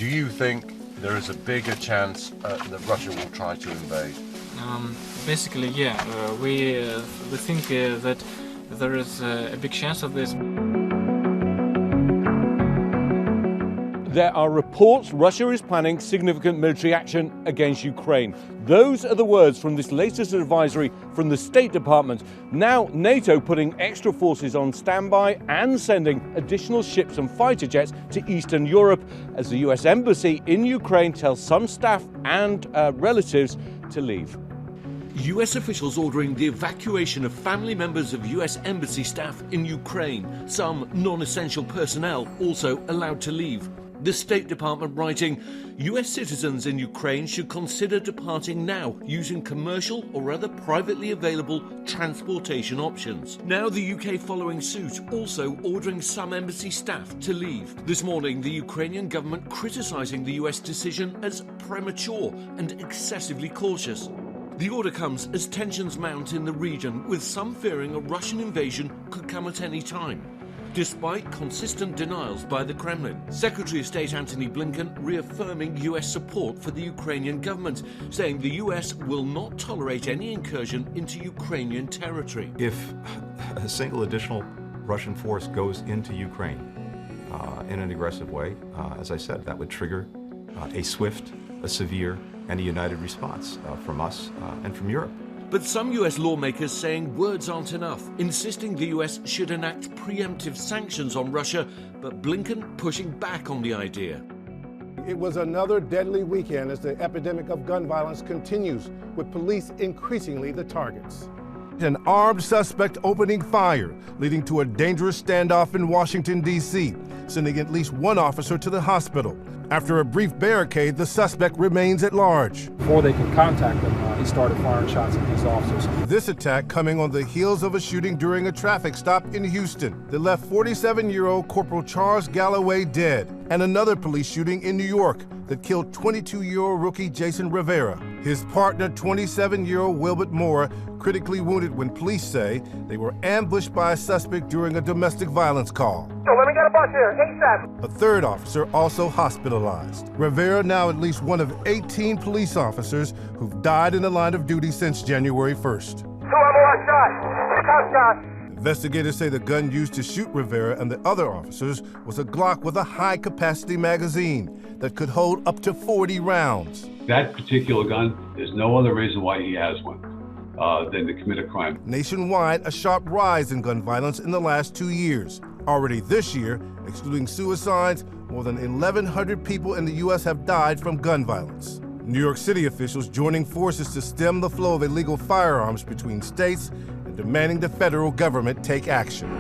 Do you think there is a bigger chance that Russia will try to invade? Basically, yeah. We think that there is a big chance of this. There are reports Russia is planning significant military action against Ukraine. Those are the words from this latest advisory from the State Department. Now NATO putting extra forces on standby and sending additional ships and fighter jets to Eastern Europe as the US Embassy in Ukraine tells some staff and relatives to leave. US officials ordering the evacuation of family members of US Embassy staff in Ukraine. Some non-essential personnel also allowed to leave. The State Department writing, US citizens in Ukraine should consider departing now using commercial or other privately available transportation options. Now the UK following suit, also ordering some embassy staff to leave. This morning, the Ukrainian government criticising the US decision as premature and excessively cautious. The order comes as tensions mount in the region, with some fearing a Russian invasion could come at any time. Despite consistent denials by the Kremlin, Secretary of State Antony Blinken reaffirming US support for the Ukrainian government, saying the US will not tolerate any incursion into Ukrainian territory. If a single additional Russian force goes into Ukraine in an aggressive way, as I said, that would trigger a swift, a severe, and a united response from us and from Europe. But some US lawmakers saying words aren't enough, insisting the US should enact preemptive sanctions on Russia, but Blinken pushing back on the idea. It was another deadly weekend as the epidemic of gun violence continues, with police increasingly the targets. An armed suspect opening fire, leading to a dangerous standoff in Washington, D.C., sending at least one officer to the hospital. After a brief barricade, the suspect remains at large. Before they could contact them, he started firing shots at these officers. This attack coming on the heels of a shooting during a traffic stop in Houston that left 47-year-old Corporal Charles Galloway dead, and another police shooting in New York that killed 22-year-old rookie Jason Rivera. His partner, 27-year-old Wilbert Moore, critically wounded when police say they were ambushed by a suspect during a domestic violence call. So let me get a bus here, ASAP. A third officer also hospitalized. Rivera now at least one of 18 police officers who've died in the line of duty since January 1st. 2 MOS shots. Cop shot. Investigators say the gun used to shoot Rivera and the other officers was a Glock with a high-capacity magazine that could hold up to 40 rounds. That particular gun, there's no other reason why he has one than to commit a crime. Nationwide, a sharp rise in gun violence in the last 2 years. Already this year, excluding suicides, more than 1,100 people in the U.S. have died from gun violence. New York City officials joining forces to stem the flow of illegal firearms between states and demanding the federal government take action.